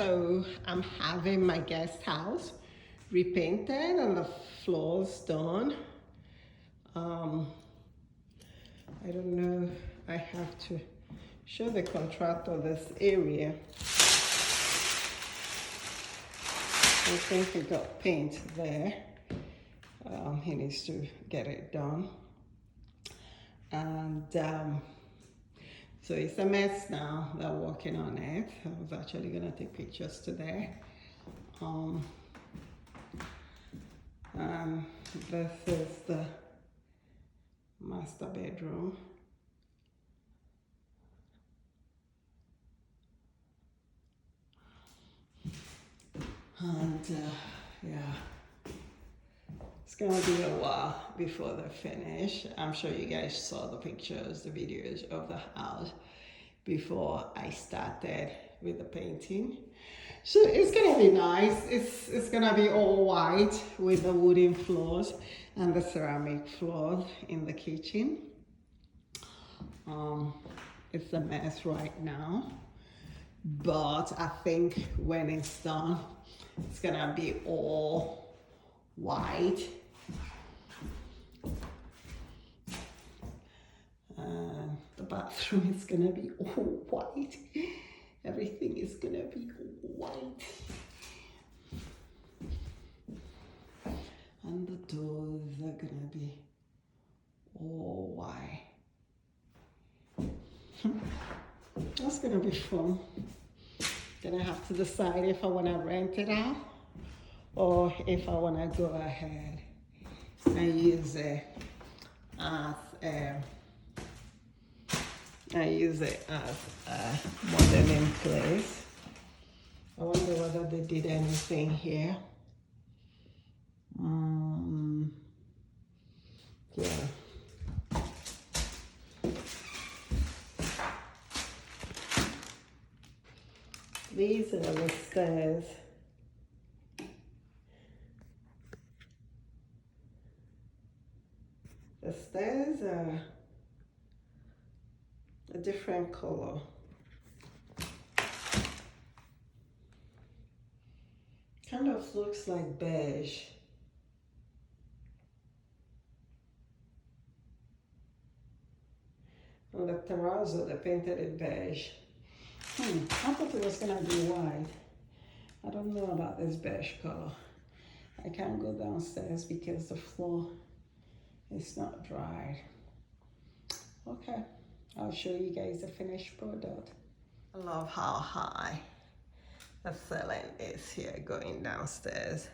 So I'm having my guest house repainted and the floors done. I don't know, I have to show the contractor this area. I think he got paint there. He needs to get it done. And so it's a mess now. They're working on it. I was actually gonna take pictures today. And this is the master bedroom. And yeah, it's gonna be a while before they're finished. I'm sure you guys saw the pictures, the videos of the house before I started with the painting. So it's gonna be nice. It's gonna be all white with the wooden floors and the ceramic floors in the kitchen. It's a mess right now, but I think when it's done, it's gonna be all white. The bathroom is gonna be all white. Everything is gonna be all white. And the doors are gonna be all white. That's gonna be fun. Gonna have to decide if I wanna rent it out or if I wanna go ahead and use it as a modeling place. I wonder whether they did anything here. Yeah. These are the stairs. The stairs are a different color. Kind of looks like beige. And the terrazzo, they painted it beige. I thought it was gonna be white. I don't know about this beige color. I can't go downstairs because the floor is not dry. Okay, I'll show you guys the finished product. I love how high the ceiling is here going downstairs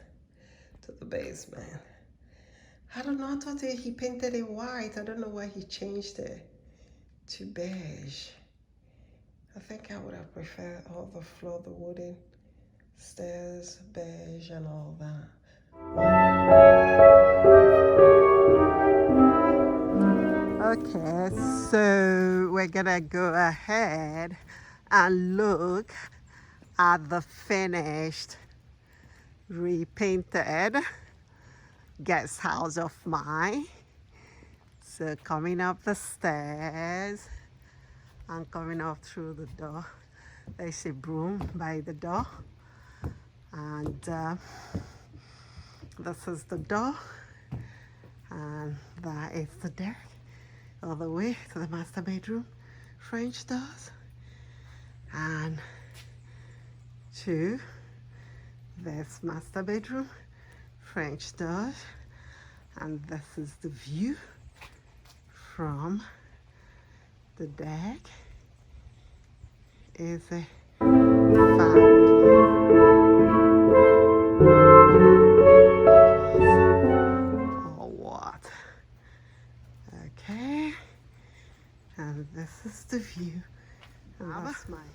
to the basement. I don't know, I thought he painted it white. I don't know why he changed it to beige. I think I would have preferred all the floor, the wooden stairs, beige and all that. Okay, so we're gonna go ahead and look at the finished, repainted guest house of mine. So coming up the stairs and coming up through the door, there's a broom by the door, and this is the door, and that is the deck all the way to the master bedroom, French doors, and to this master bedroom, French doors, and this is the view from the deck. Is a family. Or what? Okay, and this is the view. And that's my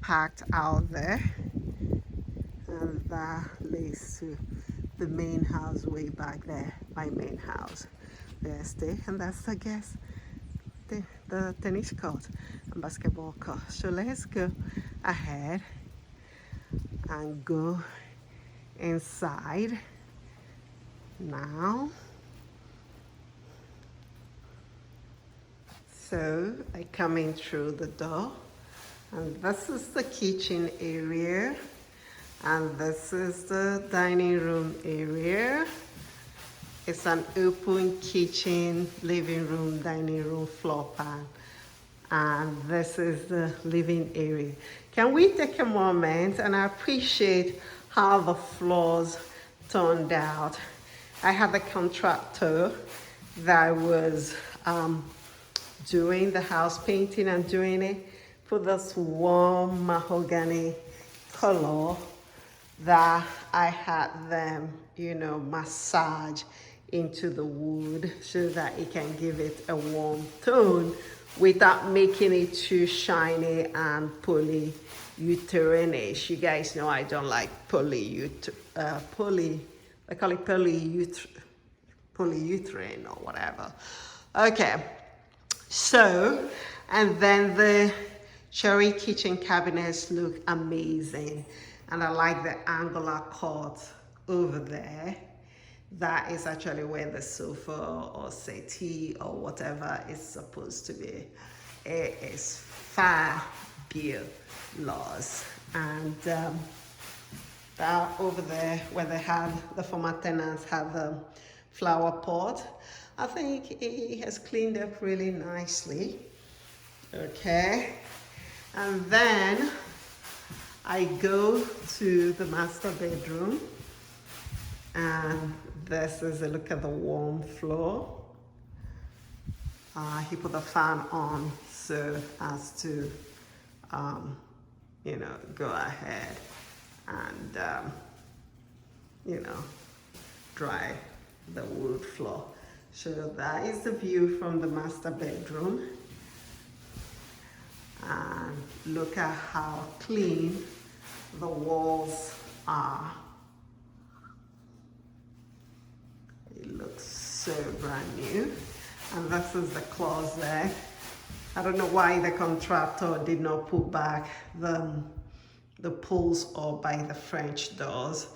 parked out there, and that leads to the main house way back there, my main house where I stay, and that's I guess the tennis court and basketball court. So let's go ahead and go inside now. So I come in through the door And this is the kitchen area. And this is the dining room area. It's an open kitchen, living room, dining room, floor plan. And this is the living area. Can we take a moment and I appreciate how the floors turned out. I had a contractor that was doing the house painting and doing it for this warm mahogany color that I had them, you know, massage into the wood so that it can give it a warm tone without making it too shiny and polyuterine-ish. You guys know I don't like they call it polyuterine or whatever. Okay, so, and then the cherry kitchen cabinets look amazing. And I like the angular cut over there. That is actually where the sofa or settee or whatever is supposed to be. It is fabulous. And that over there where they had, the former tenants had the flower pot, I think it has cleaned up really nicely. Okay. And then I go to the master bedroom, and this is a look at the warm floor. He put the fan on so as to, you know, go ahead and, you know, dry the wood floor. So that is the view from the master bedroom. And look at how clean the walls are. It looks so brand new. And this is the closet. I don't know why the contractor did not put back the pulls up by the French doors.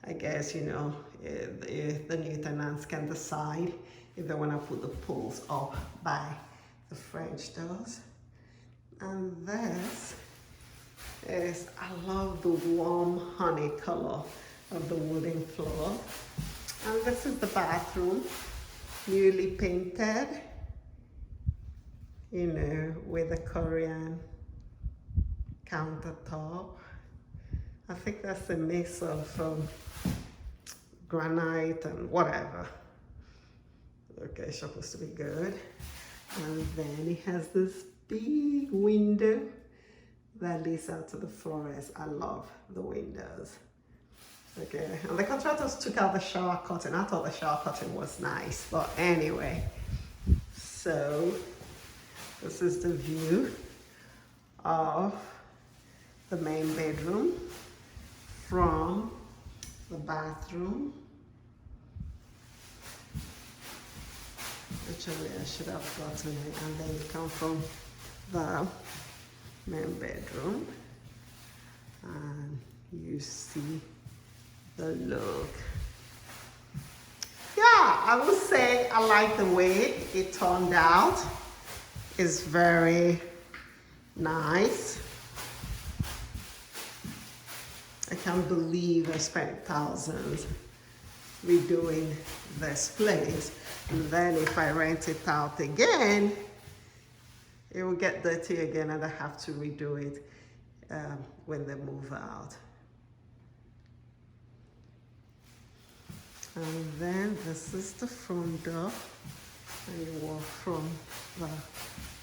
I guess, you know, the new tenants can decide if they want to put the pulls up by the French doors. And this is, I love the warm honey color of the wooden floor. And this is the bathroom, newly painted, you know, with a Korean countertop. I think that's a mix of granite and whatever. Okay, it's supposed to be good. And then it has this big window that leads out to the forest. I love the windows. Okay, and the contractors took out the shower curtain. I thought the shower curtain was nice, but anyway. So this is the view of the main bedroom from the bathroom. Actually, I should have gotten it, and then you come from the main bedroom and you see the look. Yeah, I would say I like the way it turned out. It's very nice. I can't believe I spent thousands redoing this place. And then if I rent it out again, it will get dirty again and I have to redo it when they move out. And then this is the front door. And you walk from the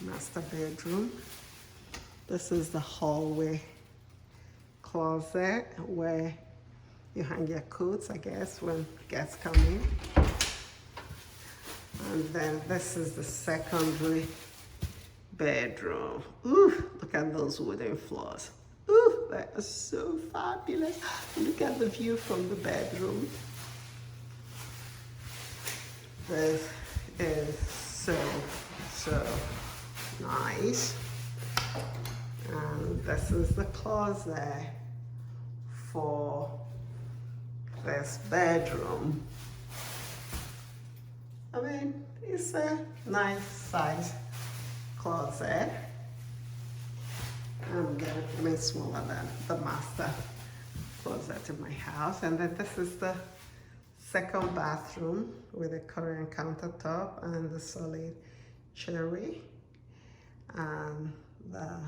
master bedroom. This is the hallway closet where you hang your coats, I guess, when guests come in. And then this is the secondary bedroom. Ooh, look at those wooden floors. Ooh, that is so fabulous. Look at the view from the bedroom. This is so nice. And this is the closet for this bedroom. I mean, it's a nice size closet. And bigger, I mean smaller than the master closet in my house. And then this is the second bathroom with a Korean countertop and the solid cherry and the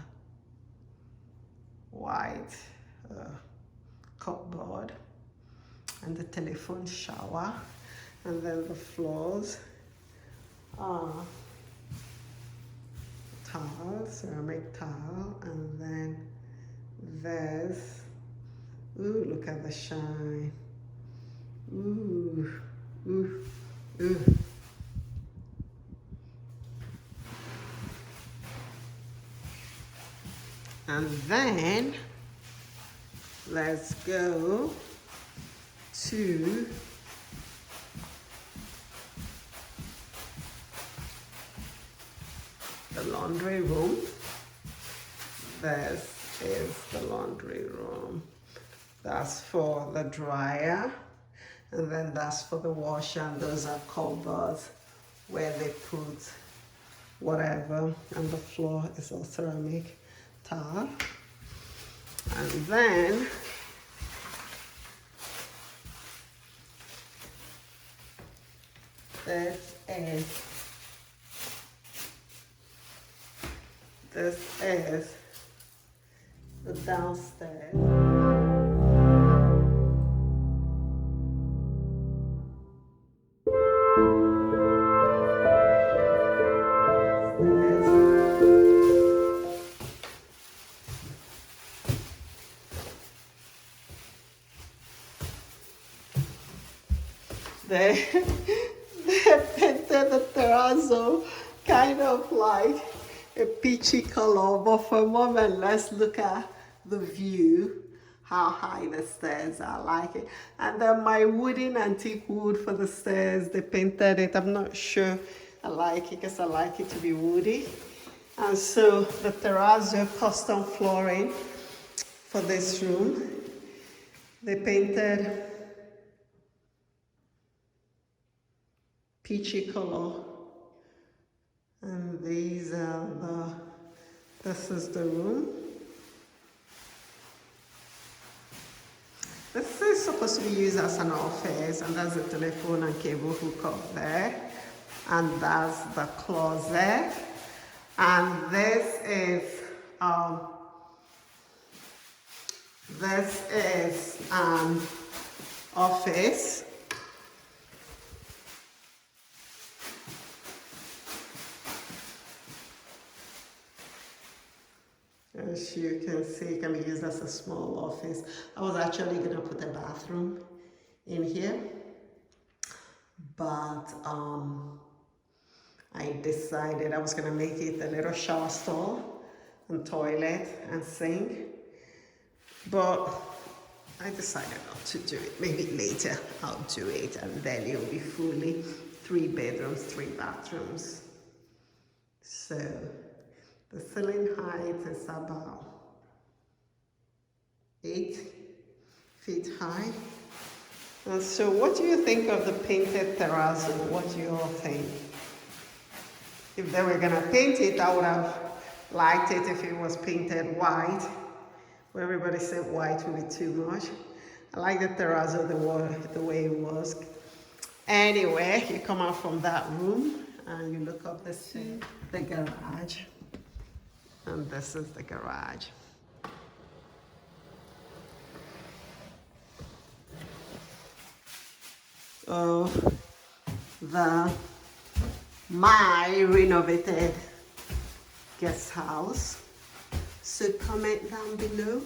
white cupboard and the telephone shower. And then the floors are tile, ceramic tile, and then there's, ooh, look at the shine. Ooh, ooh, ooh. And then let's go to the laundry room. This is the laundry room. That's for the dryer, and then that's for the washer, and those are cupboards where they put whatever, and the floor is all ceramic tile. And then this is the downstairs. They painted the terrazzo kind of like a peachy color, but for a moment let's look at the view, how high the stairs are. I like it. And then my wooden antique wood for the stairs, they painted it. I'm not sure I like it because I like it to be woody. And so the terrazzo custom flooring for this room, they painted peachy color. And these are this is the room. This is supposed to be used as an office, and there's a telephone and cable hookup there. And that's the closet. And this is an office. As you can see, it can be used as a small office. I was actually gonna put a bathroom in here, but I decided I was gonna make it a little shower stall and toilet and sink, but I decided not to do it. Maybe later I'll do it, and then it will be fully 3 bedrooms, 3 bathrooms. So the ceiling height is about 8 feet high. And so what do you think of the painted terrazzo? What do you all think? If they were gonna paint it, I would have liked it if it was painted white. Where everybody said white would be too much. I like the terrazzo the way it was. Anyway, you come out from that room and you look up the garage. And this is the garage. Oh, my renovated guest house. So comment down below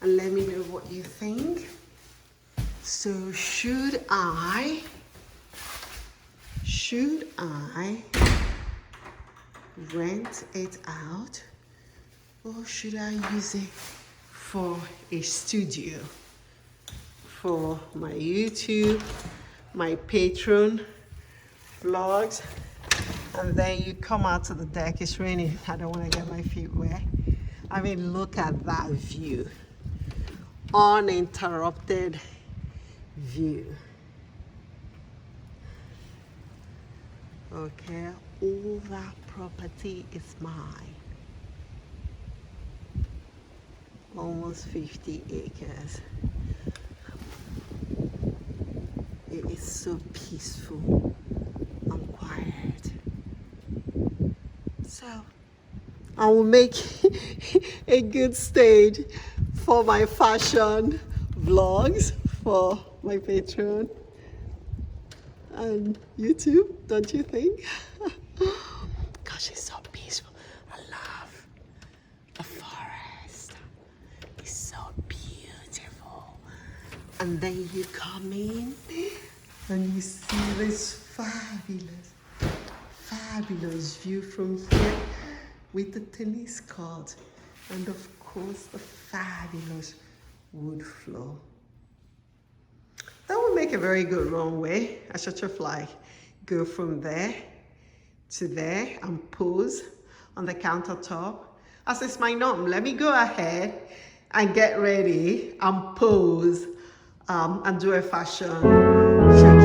and let me know what you think. So should I rent it out, or should I use it for a studio for my YouTube, my Patreon vlogs? And then you come out to the deck. It's raining. I don't want to get my feet wet. I mean, look at that view. Uninterrupted view. Okay, all that property is mine. almost 50 acres. It is so peaceful and quiet. So I will make a good stage for my fashion vlogs for my Patreon and YouTube, don't you think? Gosh, it's so peaceful. I love the forest. It's so beautiful. And then you come in and you see this fabulous view from here with the tennis court and of course the fabulous wood floor. That would make a very good runway. I should just like go from there to there and pose on the countertop. As is my norm, let me go ahead and get ready and pose and do a fashion showcase.